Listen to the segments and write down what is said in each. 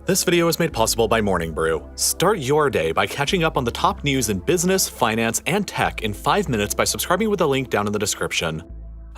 This video is made possible by Morning Brew. Start your day by catching up on the top news in business, finance, and tech in 5 minutes by subscribing with the link down in the description.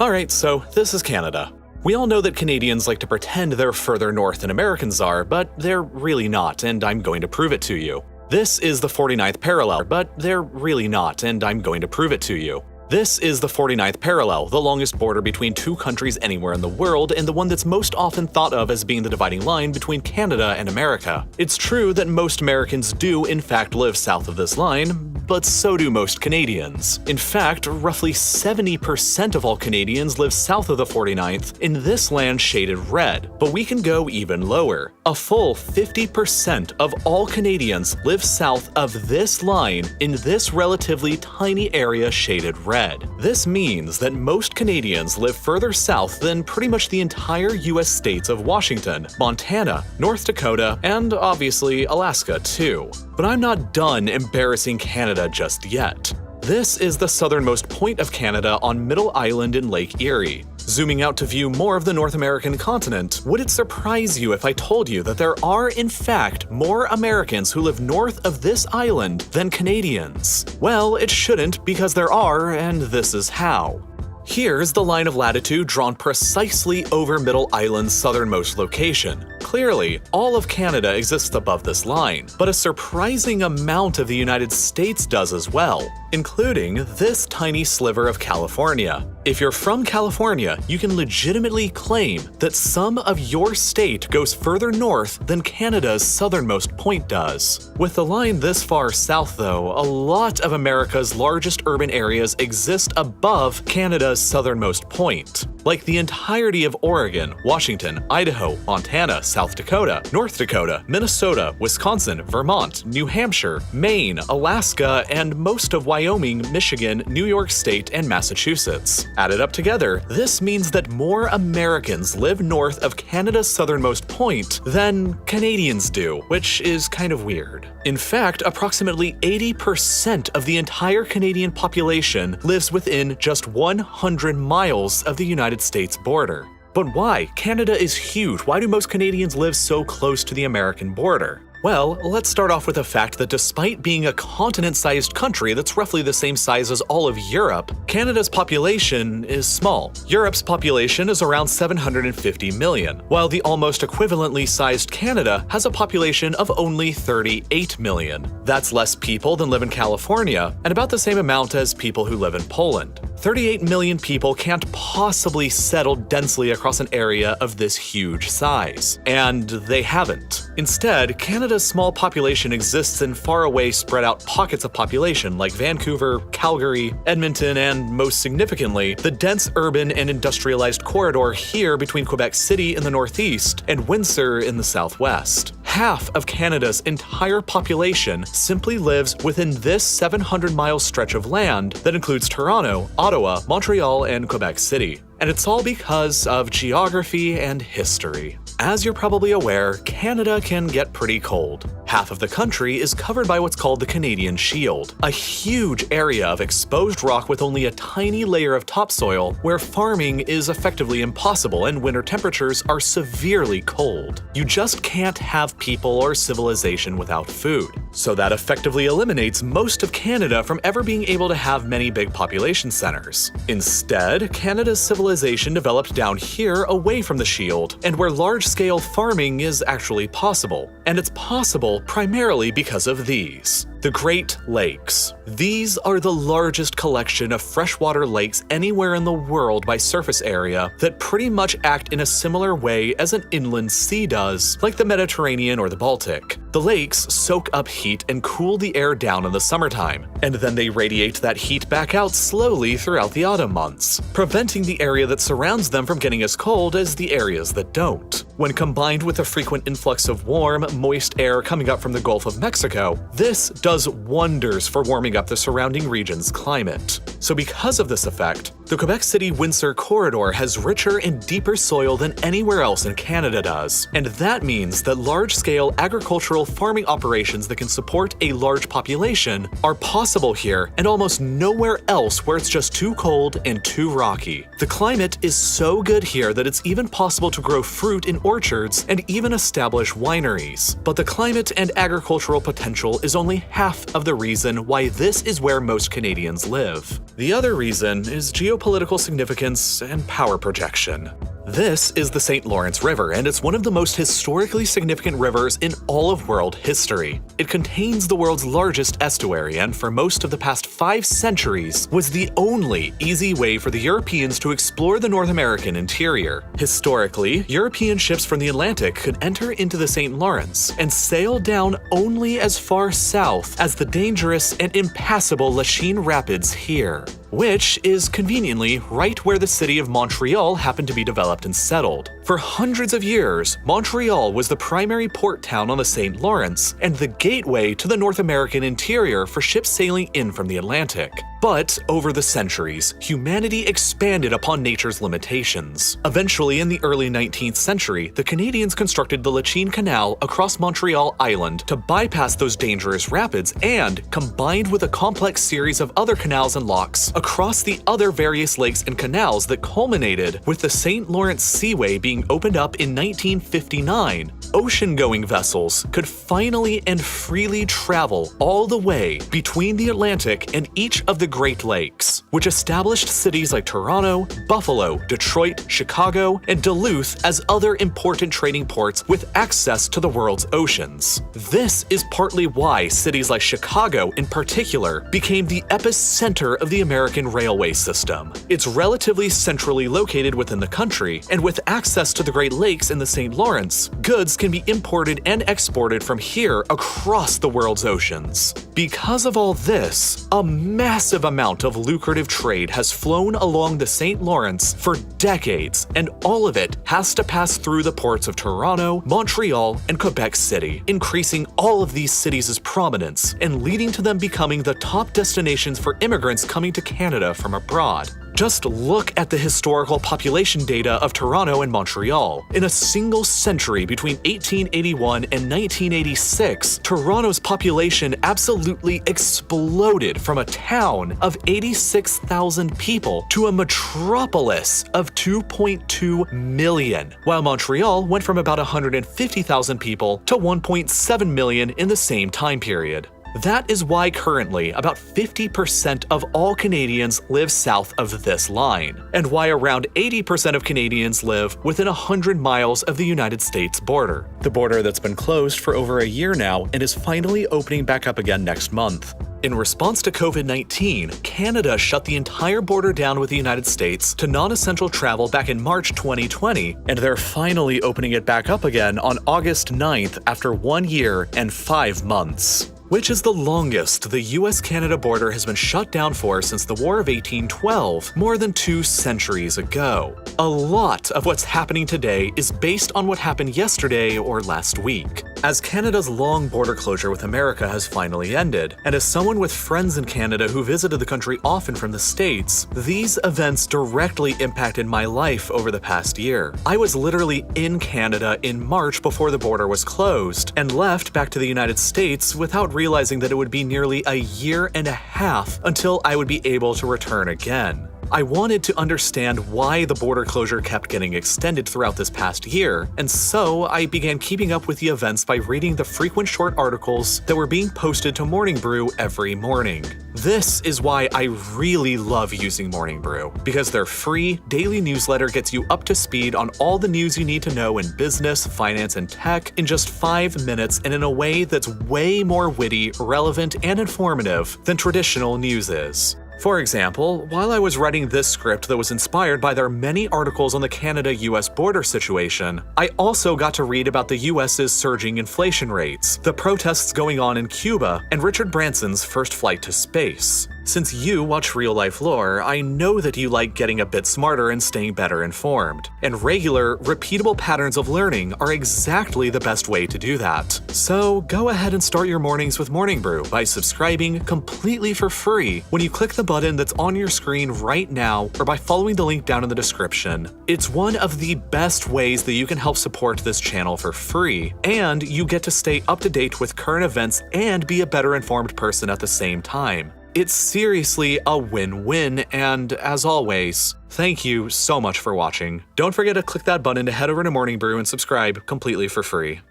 Alright, so this is Canada. We all know that Canadians like to pretend they're further north than Americans are, but they're really not, and I'm going to prove it to you. This is the 49th parallel, but they're really not, and I'm going to prove it to you. This is the 49th parallel, the longest border between two countries anywhere in the world, and the one that's most often thought of as being the dividing line between Canada and America. It's true that most Americans do in fact live south of this line, but so do most Canadians. In fact, roughly 70% of all Canadians live south of the 49th, in this land shaded red. But we can go even lower. A full 50% of all Canadians live south of this line in this relatively tiny area shaded red. This means that most Canadians live further south than pretty much the entire US states of Washington, Montana, North Dakota, and obviously Alaska too. But I'm not done embarrassing Canada just yet. This is the southernmost point of Canada on Middle Island in Lake Erie. Zooming out to view more of the North American continent, would it surprise you if I told you that there are, in fact, more Americans who live north of this island than Canadians? Well, it shouldn't, because there are, and this is how. Here's the line of latitude drawn precisely over Middle Island's southernmost location. Clearly, all of Canada exists above this line, but a surprising amount of the United States does as well, including this tiny sliver of California. If you're from California, you can legitimately claim that some of your state goes further north than Canada's southernmost point does. With the line this far south, though, a lot of America's largest urban areas exist above Canada's southernmost point, like the entirety of Oregon, Washington, Idaho, Montana, South Dakota, North Dakota, Minnesota, Wisconsin, Vermont, New Hampshire, Maine, Alaska, and most of Wyoming, Michigan, New York State, and Massachusetts. Added up together, this means that more Americans live north of Canada's southernmost point than Canadians do, which is kind of weird. In fact, approximately 80% of the entire Canadian population lives within just 100 miles of the United States border. But why? Canada is huge. Why do most Canadians live so close to the American border? Well, let's start off with the fact that despite being a continent-sized country that's roughly the same size as all of Europe, Canada's population is small. Europe's population is around 750 million, while the almost equivalently sized Canada has a population of only 38 million. That's less people than live in California, and about the same amount as people who live in Poland. 38 million people can't possibly settle densely across an area of this huge size. And they haven't. Instead, Canada's small population exists in faraway spread out pockets of population like Vancouver, Calgary, Edmonton, and most significantly, the dense urban and industrialized corridor here between Quebec City in the northeast and Windsor in the southwest. Half of Canada's entire population simply lives within this 700-mile stretch of land that includes Toronto, Ottawa, Montreal, and Quebec City. And it's all because of geography and history. As you're probably aware, Canada can get pretty cold. Half of the country is covered by what's called the Canadian Shield, a huge area of exposed rock with only a tiny layer of topsoil where farming is effectively impossible and winter temperatures are severely cold. You just can't have people or civilization without food. So that effectively eliminates most of Canada from ever being able to have many big population centers. Instead, Canada's civilization developed down here away from the Shield, and where large-scale farming is actually possible. And it's possible primarily because of these. The Great Lakes. These are the largest collection of freshwater lakes anywhere in the world by surface area that pretty much act in a similar way as an inland sea does, like the Mediterranean or the Baltic. The lakes soak up heat and cool the air down in the summertime, and then they radiate that heat back out slowly throughout the autumn months, preventing the area that surrounds them from getting as cold as the areas that don't. When combined with a frequent influx of warm, moist air coming up from the Gulf of Mexico, this does wonders for warming up the surrounding region's climate. So because of this effect, the Quebec City-Windsor corridor has richer and deeper soil than anywhere else in Canada does. And that means that large-scale agricultural farming operations that can support a large population are possible here and almost nowhere else where it's just too cold and too rocky. The climate is so good here that it's even possible to grow fruit in orchards and even establish wineries. But the climate and agricultural potential is only half of the reason why this is where most Canadians live. The other reason is geopolitical significance and power projection. This is the St. Lawrence River, and it's one of the most historically significant rivers in all of world history. It contains the world's largest estuary, and for most of the past 5 centuries was the only easy way for the Europeans to explore the North American interior. Historically, European ships from the Atlantic could enter into the St. Lawrence and sail down only as far south as the dangerous and impassable Lachine Rapids here, which is conveniently right where the city of Montreal happened to be developed and settled. For hundreds of years, Montreal was the primary port town on the St. Lawrence and the gateway to the North American interior for ships sailing in from the Atlantic. But over the centuries, humanity expanded upon nature's limitations. Eventually, in the early 19th century, the Canadians constructed the Lachine Canal across Montreal Island to bypass those dangerous rapids and, combined with a complex series of other canals and locks across the other various lakes and canals that culminated with the St. Lawrence Seaway being opened up in 1959, ocean-going vessels could finally and freely travel all the way between the Atlantic and each of the Great Lakes, which established cities like Toronto, Buffalo, Detroit, Chicago, and Duluth as other important trading ports with access to the world's oceans. This is partly why cities like Chicago in particular became the epicenter of the American railway system. It's relatively centrally located within the country, and with access to the Great Lakes and the St. Lawrence, goods can be imported and exported from here across the world's oceans. Because of all this, a massive amount of lucrative trade has flown along the St. Lawrence for decades, and all of it has to pass through the ports of Toronto, Montreal, and Quebec City, increasing all of these cities' prominence and leading to them becoming the top destinations for immigrants coming to Canada from abroad. Just look at the historical population data of Toronto and Montreal. In a single century between 1881 and 1986, Toronto's population absolutely exploded from a town of 86,000 people to a metropolis of 2.2 million, while Montreal went from about 150,000 people to 1.7 million in the same time period. That is why currently about 50% of all Canadians live south of this line, and why around 80% of Canadians live within 100 miles of the United States border. The border that's been closed for over a year now and is finally opening back up again next month. In response to COVID-19, Canada shut the entire border down with the United States to non-essential travel back in March 2020, and they're finally opening it back up again on August 9th after 1 year and 5 months. Which is the longest the US-Canada border has been shut down for since the War of 1812, more than 2 centuries ago. A lot of what's happening today is based on what happened yesterday or last week. As Canada's long border closure with America has finally ended, and as someone with friends in Canada who visited the country often from the States, these events directly impacted my life over the past year. I was literally in Canada in March before the border was closed, and left back to the United States without realizing that it would be nearly a year and a half until I would be able to return again. I wanted to understand why the border closure kept getting extended throughout this past year, and so I began keeping up with the events by reading the frequent short articles that were being posted to Morning Brew every morning. This is why I really love using Morning Brew, because their free daily newsletter gets you up to speed on all the news you need to know in business, finance, and tech in just 5 minutes and in a way that's way more witty, relevant, and informative than traditional news is. For example, while I was writing this script that was inspired by their many articles on the Canada-US border situation, I also got to read about the US's surging inflation rates, the protests going on in Cuba, and Richard Branson's first flight to space. Since you watch Real Life Lore, I know that you like getting a bit smarter and staying better informed. And regular, repeatable patterns of learning are exactly the best way to do that. So go ahead and start your mornings with Morning Brew by subscribing completely for free when you click the button that's on your screen right now or by following the link down in the description. It's one of the best ways that you can help support this channel for free, and you get to stay up to date with current events and be a better informed person at the same time. It's seriously a win-win, and as always, thank you so much for watching. Don't forget to click that button to head over to Morning Brew and subscribe completely for free.